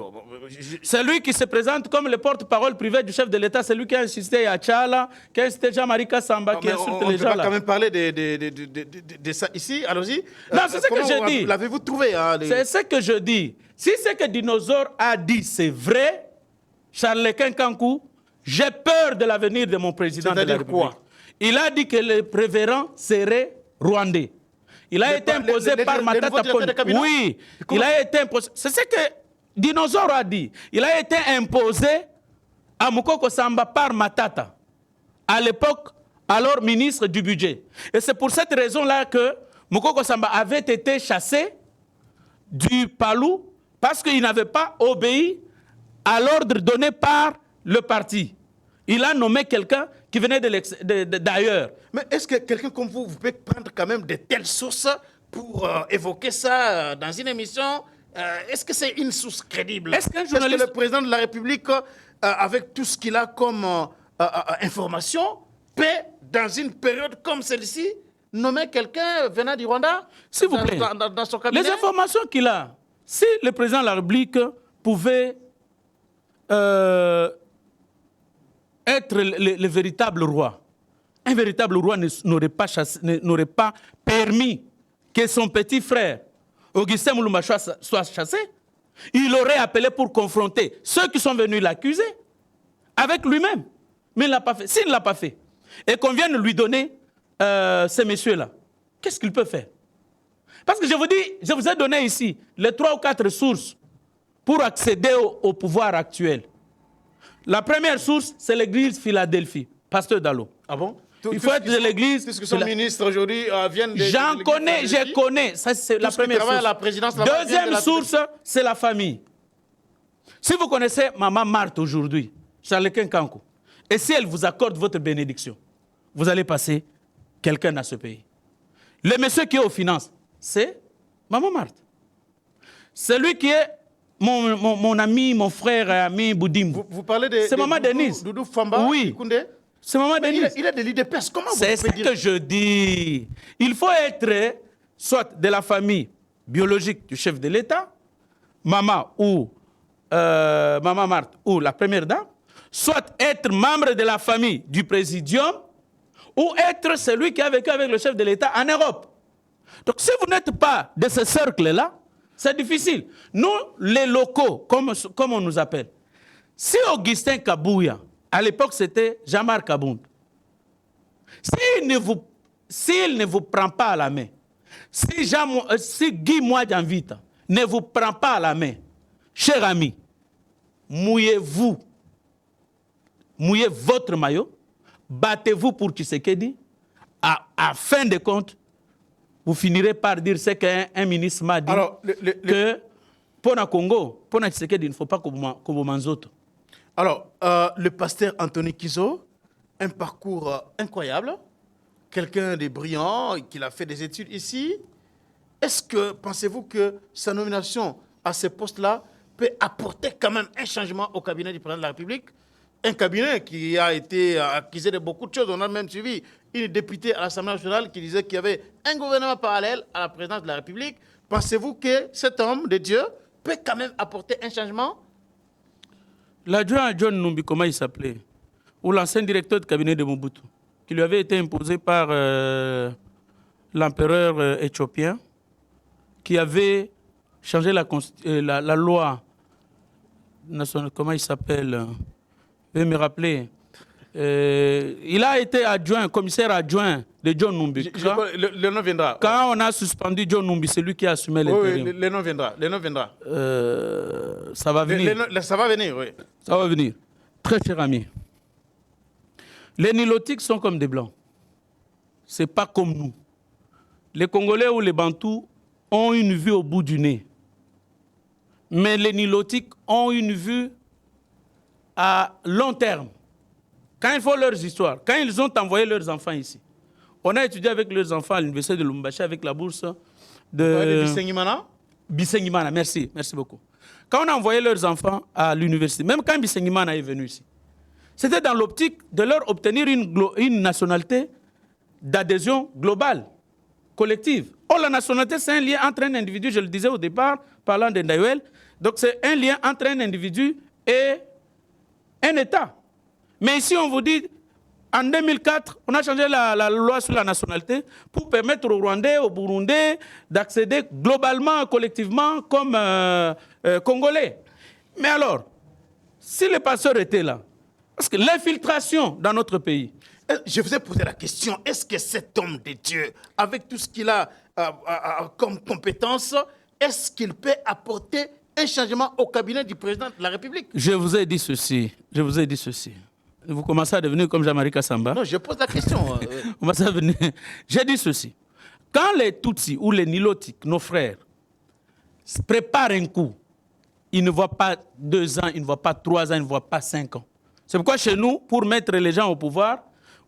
C'est lui qui se présente comme le porte-parole privé du chef de l'État. C'est lui qui a insisté à Tchala, qui a insisté Jean-Marie Kassamba, qui insulte les gens là. On peut quand même parler de ça ici. Allons-y. Non, c'est ce que je dis. L'avez-vous trouvé? Hein, C'est ce que je dis. Si ce que Dinosaure a dit, c'est vrai, Charles Kankou, j'ai peur de l'avenir de mon président de la République. Quoi? Il a dit que le révérend serait rwandais. Il a été imposé par Matata Ponyo. Oui, il a été imposé. C'est ce que Dinosaure a dit. Il a été imposé à Mukoko Samba par Matata, à l'époque, alors ministre du budget. Et c'est pour cette raison-là que Mukoko Samba avait été chassé du Palou parce qu'il n'avait pas obéi à l'ordre donné par le parti. Il a nommé quelqu'un qui venait d'ailleurs. Mais est-ce que quelqu'un comme vous pouvez prendre quand même de telles sources pour évoquer ça dans une émission? Est-ce que c'est une source crédible? Est-ce que le président de la République, avec tout ce qu'il a comme information, peut, dans une période comme celle-ci, nommer quelqu'un venant du Rwanda? S'il vous plaît, dans son cabinet? Les informations qu'il a, si le président de la République pouvait être le véritable roi. Un véritable roi n'aurait pas permis que son petit frère, Augustin Mulumba, soit chassé. Il aurait appelé pour confronter ceux qui sont venus l'accuser avec lui-même. Mais il ne l'a pas fait. S'il ne l'a pas fait, et qu'on vienne lui donner ces messieurs-là, qu'est-ce qu'il peut faire? Parce que je vous dis, je vous ai donné ici les 3 ou 4 sources pour accéder au pouvoir actuel. La première source, c'est l'église Philadelphie, pasteur Dallot. Ah bon? Il faut être de l'église. Puisque son ministre aujourd'hui vient de... J'en connais, je connais. Ça, c'est la première source. Deuxième source, c'est la famille. Si vous connaissez Maman Marthe aujourd'hui, Charles Kankou, et si elle vous accorde votre bénédiction, vous allez passer quelqu'un dans ce pays. Le monsieur qui est aux finances, c'est Maman Marthe. celui qui est mon ami, mon frère, ami Boudimbo. Vous parlez de... C'est Maman Denise. Doudou Famba. Oui. Koundé. C'est Maman Denise. Il est de l'IDPS. Comment vous C'est pouvez ce dire... que je dis. Il faut être soit de la famille biologique du chef de l'État, Maman ou Maman Marthe ou la première dame, soit être membre de la famille du présidium ou être celui qui a vécu avec le chef de l'État en Europe. Donc si vous n'êtes pas de ce cercle-là, c'est difficile. Nous, les locaux, comme on nous appelle, si Augustin Kabouya, à l'époque c'était Jean-Marc Kabound, s'il ne vous prend pas à la main, si Guy Mouadjanvita ne vous prend pas à la main, cher ami, mouillez-vous, mouillez votre maillot, battez-vous pour Tshisekedi, à fin de compte, vous finirez par dire ce qu'un ministre m'a dit. Alors, que pour le Congo, pour Tshisekedi, il ne faut pas que vous manzote. Alors, le pasteur Anthony Kizo, un parcours incroyable, quelqu'un de brillant, qui a fait des études ici. Est-ce que, pensez-vous que sa nomination à ce poste-là peut apporter quand même un changement au cabinet du président de la République? Un cabinet qui a été accusé de beaucoup de choses. On a même suivi une députée à l'Assemblée nationale qui disait qu'il y avait un gouvernement parallèle à la présidence de la République. Pensez-vous que cet homme de Dieu peut quand même apporter un changement? L'adjoint à John Numbi, comment il s'appelait? Ou l'ancien directeur de cabinet de Mobutu, qui lui avait été imposé par l'empereur éthiopien, qui avait changé la loi nationale, comment il s'appelle? Je vais me rappeler. Il a été adjoint, commissaire adjoint de John Numbi. Le nom viendra. Quand on a suspendu John Numbi, c'est lui qui a assumé l'intérim. Oui, le nom viendra. Le nom viendra. Ça va venir. Ça va venir, oui. Ça va venir. Très cher ami. Les Nilotiques sont comme des Blancs. Ce n'est pas comme nous. Les Congolais ou les Bantous ont une vue au bout du nez. Mais les Nilotiques ont une vue à long terme. Quand il faut leurs histoires, quand ils ont envoyé leurs enfants ici, on a étudié avec leurs enfants à l'université de Lubumbashi avec la bourse de Bisengimana. Bisengimana, merci beaucoup. Quand on a envoyé leurs enfants à l'université, même quand Bisengimana est venu ici, c'était dans l'optique de leur obtenir une nationalité d'adhésion globale, collective. Or, la nationalité, c'est un lien entre un individu, je le disais au départ, parlant d'Endayuel, donc c'est un lien entre un individu et un État. Mais ici, on vous dit, en 2004, on a changé la loi sur la nationalité pour permettre aux Rwandais, aux Burundais d'accéder globalement, collectivement, comme Congolais. Mais alors, si les passeurs étaient là, parce que l'infiltration dans notre pays... Je vous ai posé la question, est-ce que cet homme de Dieu, avec tout ce qu'il a comme compétence, est-ce qu'il peut apporter un changement au cabinet du président de la République? Je vous ai dit ceci. Vous commencez à devenir comme Jean-Marie Kassamba. Non, je pose la question. Vous commencez à devenir... J'ai dit ceci. Quand les Tutsis ou les Nilotiques, nos frères, préparent un coup, ils ne voient pas 2 ans, ils ne voient pas 3 ans, ils ne voient pas 5 ans. C'est pourquoi chez nous, pour mettre les gens au pouvoir,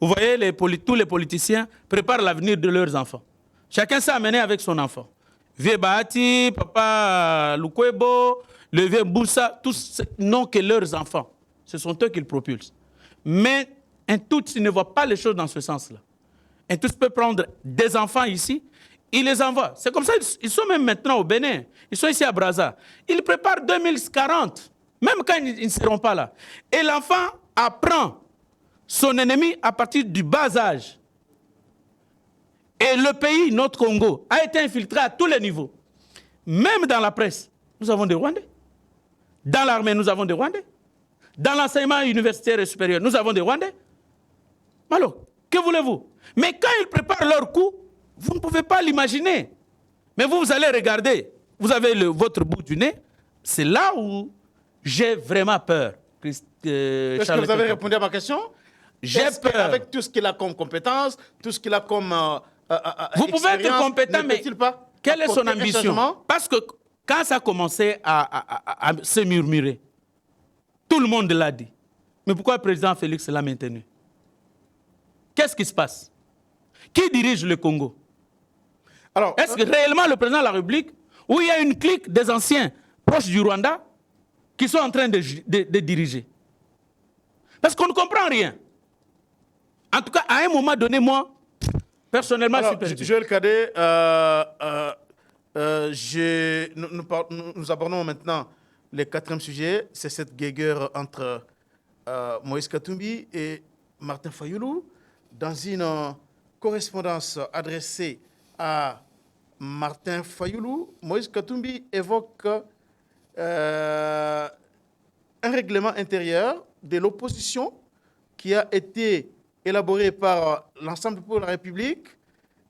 vous voyez, tous les politiciens préparent l'avenir de leurs enfants. Chacun s'est amené avec son enfant. Vieux Bahati, Papa Lukwebo, le vieux Boussa, tous n'ont que leurs enfants. Ce sont eux qui le propulsent. Mais un Tutsi ne voit pas les choses dans ce sens-là. Un Tutsi peut prendre des enfants ici, il les envoie. C'est comme ça, ils sont même maintenant au Bénin. Ils sont ici à Brazza. Ils préparent 2040, même quand ils ne seront pas là. Et l'enfant apprend son ennemi à partir du bas âge. Et le pays, notre Congo, a été infiltré à tous les niveaux. Même dans la presse, nous avons des Rwandais. Dans l'armée, nous avons des Rwandais. Dans l'enseignement universitaire et supérieur, nous avons des Rwandais. Alors, que voulez-vous? Mais quand ils préparent leur coup, vous ne pouvez pas l'imaginer. Mais vous allez regarder. Vous avez votre bout du nez. C'est là où j'ai vraiment peur. Est-ce que vous avez répondu à ma question? J'ai peur. Avec tout ce qu'il a comme compétence, tout ce qu'il a comme vous pouvez être compétent, mais quelle est son ambition? Parce que quand ça a commencé à se murmurer, tout le monde l'a dit. Mais pourquoi le président Félix l'a maintenu? Qu'est-ce qui se passe? Qui dirige le Congo? Est-ce que réellement le président de la République, où il y a une clique des anciens proches du Rwanda qui sont en train de diriger. Parce qu'on ne comprend rien. En tout cas, à un moment donné, moi, personnellement, je suis perdu. Joël Cadet, nous abordons maintenant le 4e sujet. C'est cette guéguerre entre Moïse Katumbi et Martin Fayoulou. Dans une correspondance adressée à Martin Fayoulou, Moïse Katumbi évoque un règlement intérieur de l'opposition qui a été élaboré par l'Ensemble pour la République.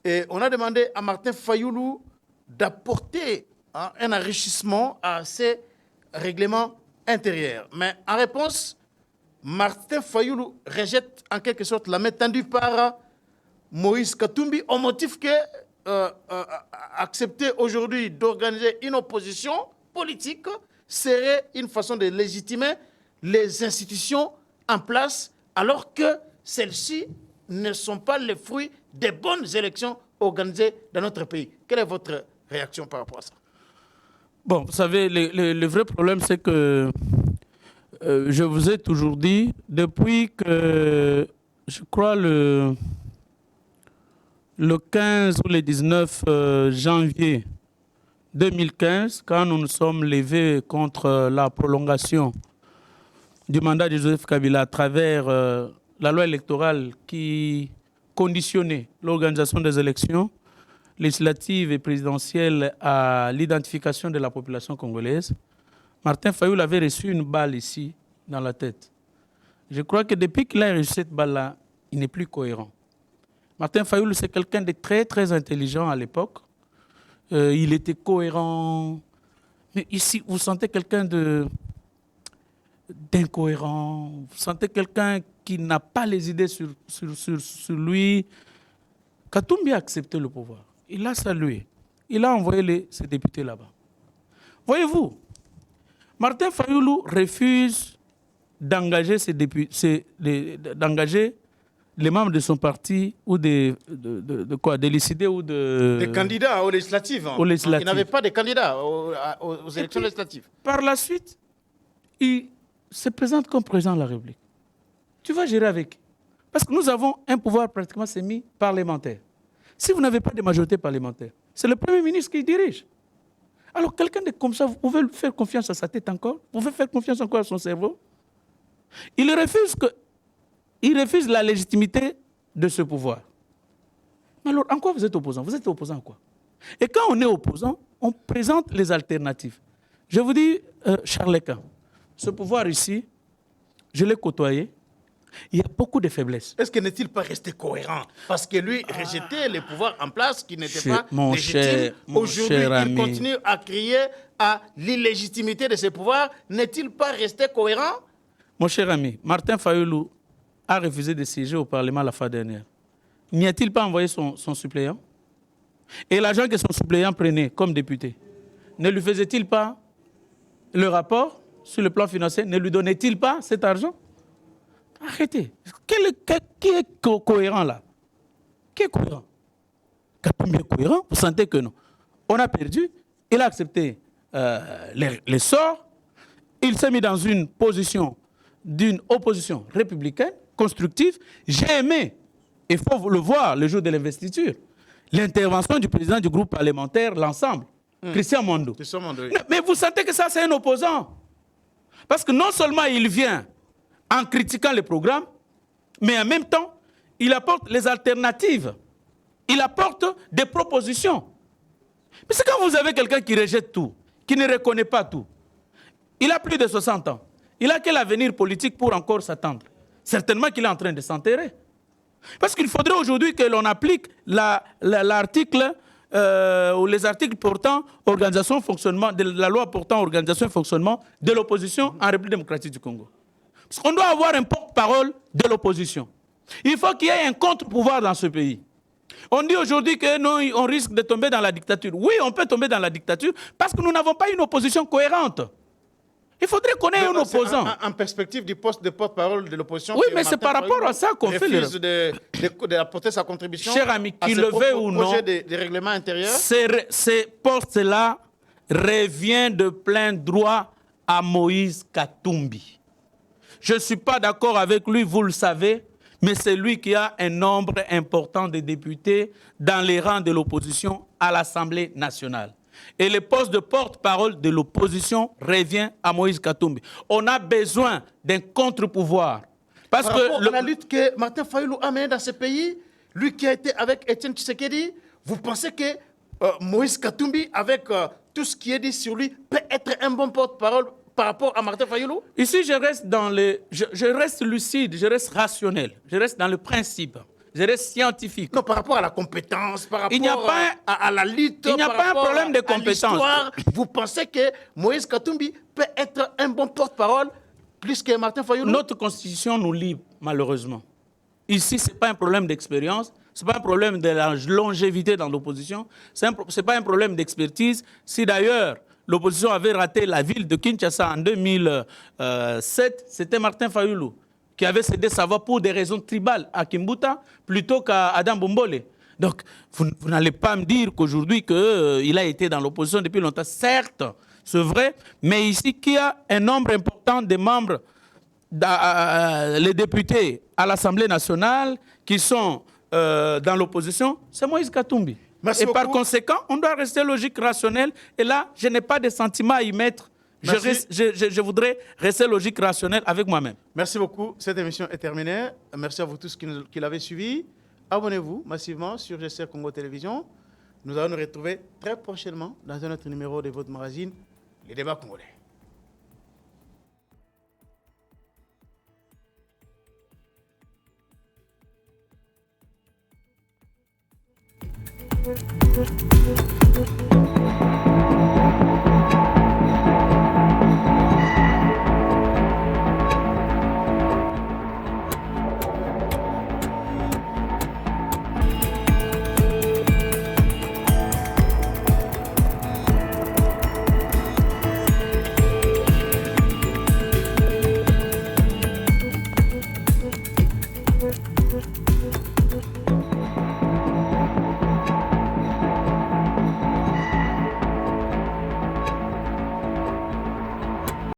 Et on a demandé à Martin Fayoulou d'apporter un enrichissement à ces règlements intérieurs. Mais en réponse, Martin Fayoulou rejette en quelque sorte la main tendue par Moïse Katumbi au motif que accepter aujourd'hui d'organiser une opposition politique serait une façon de légitimer les institutions en place alors que celles-ci ne sont pas les fruits des bonnes élections organisées dans notre pays. Quelle est votre réaction par rapport à ça? Bon, vous savez, le vrai problème, c'est que je vous ai toujours dit, depuis que, je crois, le 15 ou le 19 janvier 2015, quand nous nous sommes levés contre la prolongation du mandat de Joseph Kabila à travers la loi électorale qui conditionnait l'organisation des élections législatives et présidentielles à l'identification de la population congolaise, Martin Fayoulou avait reçu une balle ici, dans la tête. Je crois que depuis qu'il a reçu cette balle-là, il n'est plus cohérent. Martin Fayoulou, c'est quelqu'un de très, très intelligent à l'époque. Il était cohérent. Mais ici, vous sentez quelqu'un d'incohérent. Vous sentez quelqu'un qui n'a pas les idées sur lui. Katumbi a accepté le pouvoir. Il l'a salué. Il a envoyé ses députés là-bas. Voyez-vous, Martin Fayoulou refuse d'engager les membres de son parti ou de décider ou de... Des candidats aux législatives. Aux législatives. Il n'avait pas de candidats aux élections législatives. Par la suite, il se présente comme président de la République. Tu vas gérer avec. Parce que nous avons un pouvoir pratiquement semi-parlementaire. Si vous n'avez pas de majorité parlementaire, c'est le Premier ministre qui dirige. Alors quelqu'un de comme ça, vous pouvez faire confiance à sa tête encore? Vous pouvez faire confiance encore à son cerveau? Il refuse la légitimité de ce pouvoir. Mais alors, en quoi vous êtes opposant? Vous êtes opposant à quoi? Et quand on est opposant, on présente les alternatives. Je vous dis, Charles Quint, ce pouvoir ici, je l'ai côtoyé, il y a beaucoup de faiblesses. Est-ce qu'il n'est-il pas resté cohérent? Parce que lui rejetait les pouvoirs en place qui n'étaient pas légitimes. Aujourd'hui, il continue à crier à l'illégitimité de ces pouvoirs. N'est-il pas resté cohérent? Mon cher ami, Martin Fayoulou a refusé de siéger au Parlement la fois dernière. N'y a-t-il pas envoyé son suppléant? Et l'argent que son suppléant prenait comme député, ne lui faisait-il pas le rapport sur le plan financier? Ne lui donnait-il pas cet argent? Arrêtez. Qui est cohérent là? Qui est cohérent? Katumbi est cohérent? Vous sentez que non. On a perdu. Il a accepté les sorts. Il s'est mis dans une position d'une opposition républicaine, constructive. J'ai aimé, il faut le voir le jour de l'investiture, l'intervention du président du groupe parlementaire, l'ensemble, Christian Mondo. Oui. Mais vous sentez que ça, c'est un opposant. Parce que non seulement il vient en critiquant les programmes, mais en même temps, il apporte les alternatives. Il apporte des propositions. Mais c'est quand vous avez quelqu'un qui rejette tout, qui ne reconnaît pas tout. Il a plus de 60 ans. Il a quel avenir politique pour encore s'attendre? Certainement qu'il est en train de s'enterrer. Parce qu'il faudrait aujourd'hui que l'on applique l'article ou les articles portant organisation fonctionnement de la loi portant organisation et fonctionnement de l'opposition en République démocratique du Congo. Parce qu'on doit avoir un porte-parole de l'opposition. Il faut qu'il y ait un contre-pouvoir dans ce pays. On dit aujourd'hui que non, on risque de tomber dans la dictature. Oui, on peut tomber dans la dictature parce que nous n'avons pas une opposition cohérente. Il faudrait qu'on ait un opposant. En perspective du poste de porte-parole de l'opposition. Oui, mais c'est par rapport à ça qu'on fait le... refuse d'apporter sa contribution. Cher ami, qu'il le veuille ou non, projet de règlement intérieur. ces postes-là revient de plein droit à Moïse Katumbi. Je ne suis pas d'accord avec lui, vous le savez, mais c'est lui qui a un nombre important de députés dans les rangs de l'opposition à l'Assemblée nationale. Et le poste de porte-parole de l'opposition revient à Moïse Katumbi. On a besoin d'un contre-pouvoir. Parce que la lutte que Martin Fayulu a menée dans ce pays, lui qui a été avec Etienne Tshisekedi, vous pensez que Moïse Katumbi, avec tout ce qui est dit sur lui, peut être un bon porte-parole par rapport à Martin Fayulu? Ici, je reste lucide, je reste rationnel, je reste dans le principe, je reste scientifique. Non, par rapport à la compétence, par rapport à la lutte, il n'y a pas un problème de compétence. Vous pensez que Moïse Katumbi peut être un bon porte-parole plus que Martin Fayulu? Notre constitution nous lie, malheureusement. Ici, ce n'est pas un problème d'expérience, ce n'est pas un problème de la longévité dans l'opposition, ce n'est pas un problème d'expertise. Si d'ailleurs, l'opposition avait raté la ville de Kinshasa en 2007, c'était Martin Fayulu qui avait cédé sa voix pour des raisons tribales à Kimbuta plutôt qu'à Adam Bombole. Donc, vous n'allez pas me dire qu'aujourd'hui qu'il a été dans l'opposition depuis longtemps. Certes, c'est vrai, mais ici, qui a un nombre important de membres, les députés à l'Assemblée nationale qui sont dans l'opposition, c'est Moïse Katumbi. Merci beaucoup. Par conséquent, on doit rester logique, rationnel. Et là, je n'ai pas de sentiment à y mettre. Je voudrais rester logique, rationnel avec moi-même. Merci beaucoup. Cette émission est terminée. Merci à vous tous qui l'avez suivi. Abonnez-vous massivement sur GCR Congo Télévision. Nous allons nous retrouver très prochainement dans un autre numéro de votre magazine, Les Débats Congolais.